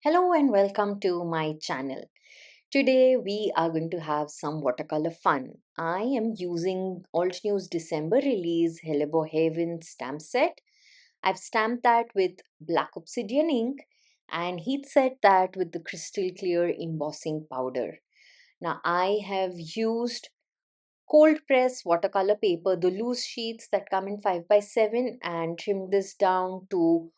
Hello and welcome to my channel. Today we are going to have some watercolor fun. I am using Altenew's December release Hellebo Haven stamp set. I've stamped that with black obsidian ink and heat set that with the crystal clear embossing powder. Now I have used cold press watercolor paper, the loose sheets that come in 5 by 7, and trimmed this down to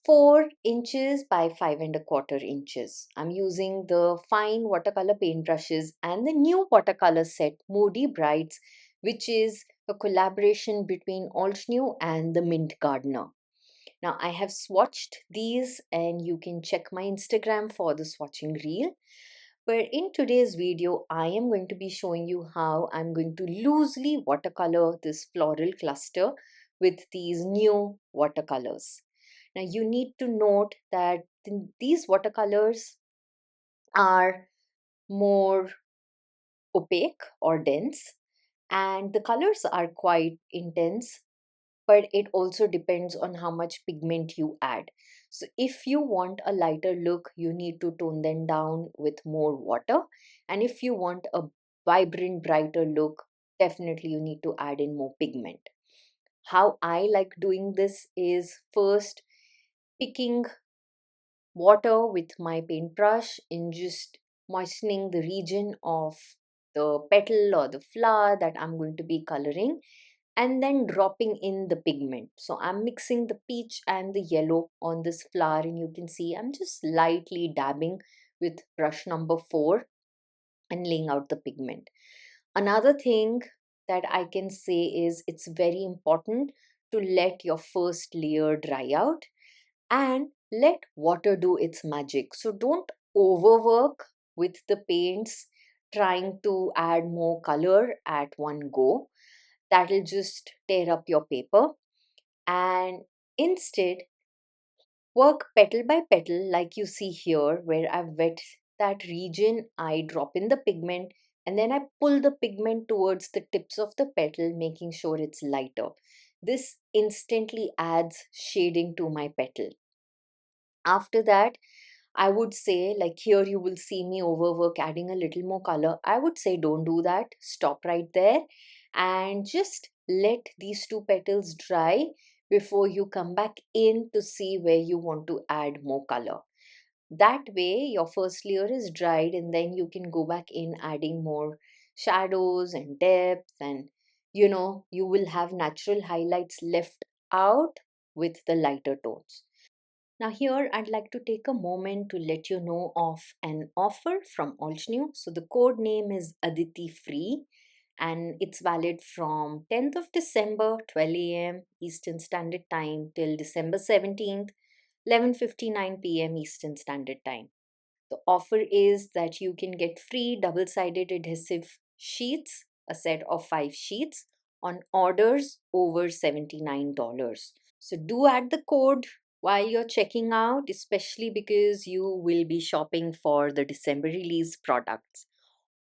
4 inches by 5 and a quarter inches. I'm using the fine watercolor paintbrushes and the new watercolor set Moody Brights, which is a collaboration between Altenew and the Mint Gardener. Now I have swatched these and you can check my Instagram for the swatching reel. But in today's video, I am going to be showing you how I'm going to loosely watercolor this floral cluster with these new watercolors. Now you need to note that these watercolors are more opaque or dense and the colors are quite intense, but it also depends on how much pigment you add. So if you want a lighter look, you need to tone them down with more water. And if you want a vibrant, brighter look, definitely you need to add in more pigment. How I like doing this is first picking water with my paintbrush in just moistening the region of the petal or the flower that I'm going to be coloring and then dropping in the pigment. So I'm mixing the peach and the yellow on this flower and you can see I'm just lightly dabbing with brush number 4 and laying out the pigment. Another thing that I can say is it's very important to let your first layer dry out and let water do its magic. So don't overwork with the paints trying to add more color at one go. That'll just tear up your paper. And instead, work petal by petal like you see here where I've wet that region. I drop in the pigment and then I pull the pigment towards the tips of the petal, making sure it's lighter. This instantly adds shading to my petal. After that, I would say, like here, you will see me overwork adding a little more color. I would say don't do that. Stop right there and just let these two petals dry before you come back in to see where you want to add more color. That way, your first layer is dried and then you can go back in adding more shadows and depth, and you will have natural highlights left out with the lighter tones. Now here I'd like to take a moment to let you know of an offer from Altenew. So the code name is ADITIFREE and it's valid from 10th of December 12 a.m. Eastern Standard Time till December 17th 11:59 p.m. Eastern Standard Time. The offer is that you can get free double-sided adhesive sheets, a set of 5 sheets on orders over $79. So do add the code while you're checking out, especially because you will be shopping for the December release products.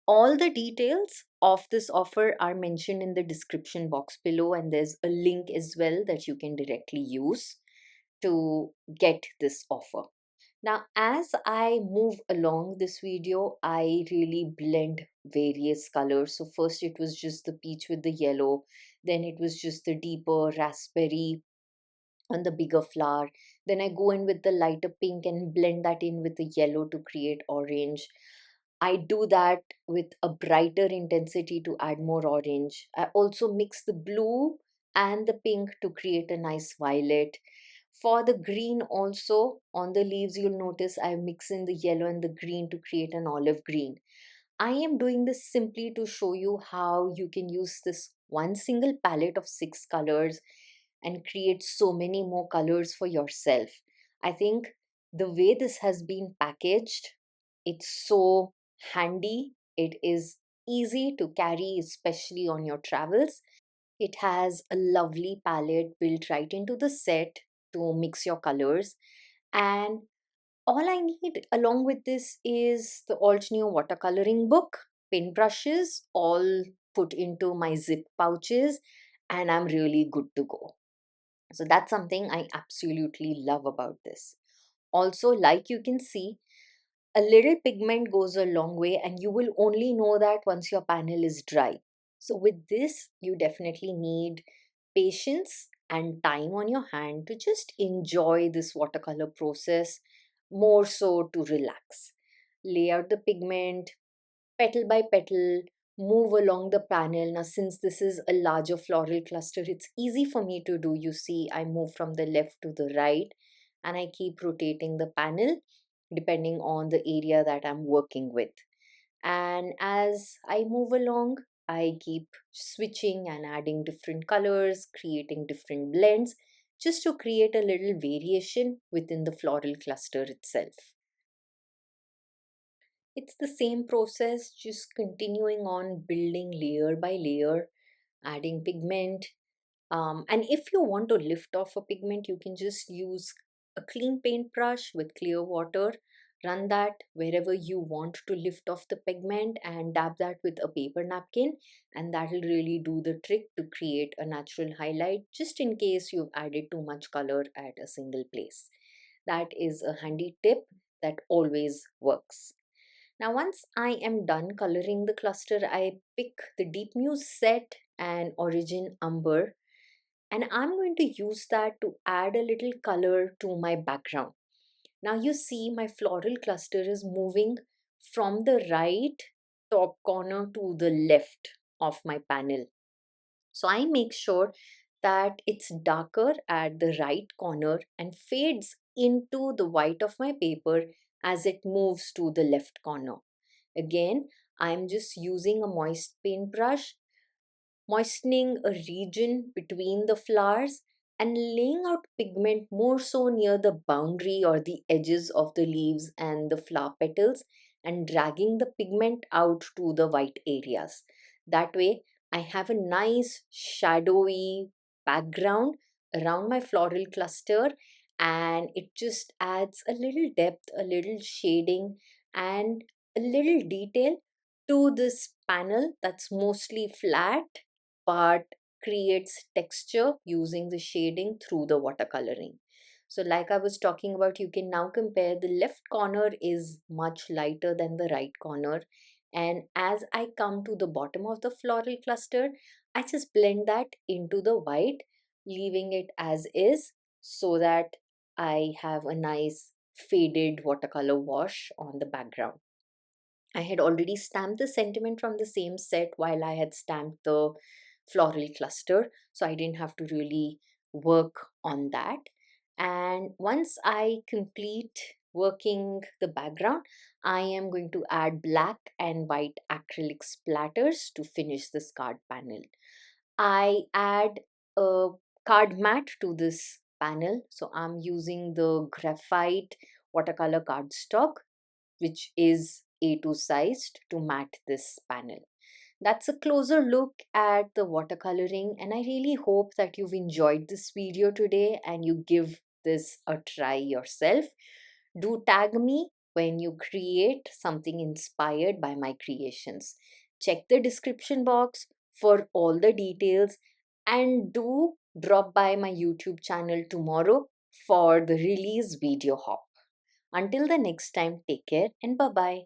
All the details of this offer are mentioned in the description box below, and there's a link as well that you can directly use to get this offer. Now, as I move along this video, I really blend various colors. So first it was just the peach with the yellow, then it was just the deeper raspberry on the bigger flower. Then I go in with the lighter pink and blend that in with the yellow to create orange. I do that with a brighter intensity to add more orange. I also mix the blue and the pink to create a nice violet. For the green also, on the leaves you'll notice I mix in the yellow and the green to create an olive green. I am doing this simply to show you how you can use this one single palette of 6 colors and create so many more colors for yourself. I think the way this has been packaged, it's so handy. It is easy to carry, especially on your travels. It has a lovely palette built right into the set to mix your colors. And all I need along with this is the Altenew watercoloring book, paintbrushes, all put into my zip pouches, and I'm really good to go. So that's something I absolutely love about this. Also, like you can see, A little pigment goes a long way, and you will only know that once your panel is dry. So with this, you definitely need patience and time on your hand to just enjoy this watercolor process, more so to relax. Lay out the pigment petal by petal, move along the panel. Now, since this is a larger floral cluster, it's easy for me to do. You see, I move from the left to the right and I keep rotating the panel depending on the area that I'm working with. And as I move along, I keep switching and adding different colors, creating different blends, just to create a little variation within the floral cluster itself. It's the same process, just continuing on building layer by layer, adding pigment. And if you want to lift off a pigment, you can just use a clean paintbrush with clear water, run that wherever you want to lift off the pigment and dab that with a paper napkin, and that will really do the trick to create a natural highlight just in case you've added too much color at a single place. That is a handy tip that always works. Now, once I am done coloring the cluster, I pick the Deep Muse set and Origin Umber, and I'm going to use that to add a little color to my background. Now you see my floral cluster is moving from the right top corner to the left of my panel. So I make sure that it's darker at the right corner and fades into the white of my paper as it moves to the left corner. Again, I'm just using a moist paintbrush, moistening a region between the flowers and laying out pigment more so near the boundary or the edges of the leaves and the flower petals, and dragging the pigment out to the white areas. That way, I have a nice shadowy background around my floral cluster, and it just adds a little depth, a little shading, and a little detail to this panel that's mostly flat but creates texture using the shading through the watercoloring. So like I was talking about, you can now compare the left corner is much lighter than the right corner. And as I come to the bottom of the floral cluster, I just blend that into the white, leaving it as is so that I have a nice faded watercolor wash on the background. I had already stamped the sentiment from the same set while I had stamped the floral cluster, so I didn't have to really work on that. And once I complete working the background, I am going to add black and white acrylic splatters to finish this card panel. I add a card mat to this panel, so I'm using the graphite watercolor cardstock, which is A2 sized, to mat this panel. That's a closer look at the watercoloring, and I really hope that you've enjoyed this video today and you give this a try yourself. Do tag me when you create something inspired by my creations. Check the description box for all the details, and do drop by my YouTube channel tomorrow for the release video hop. Until the next time, take care and bye bye.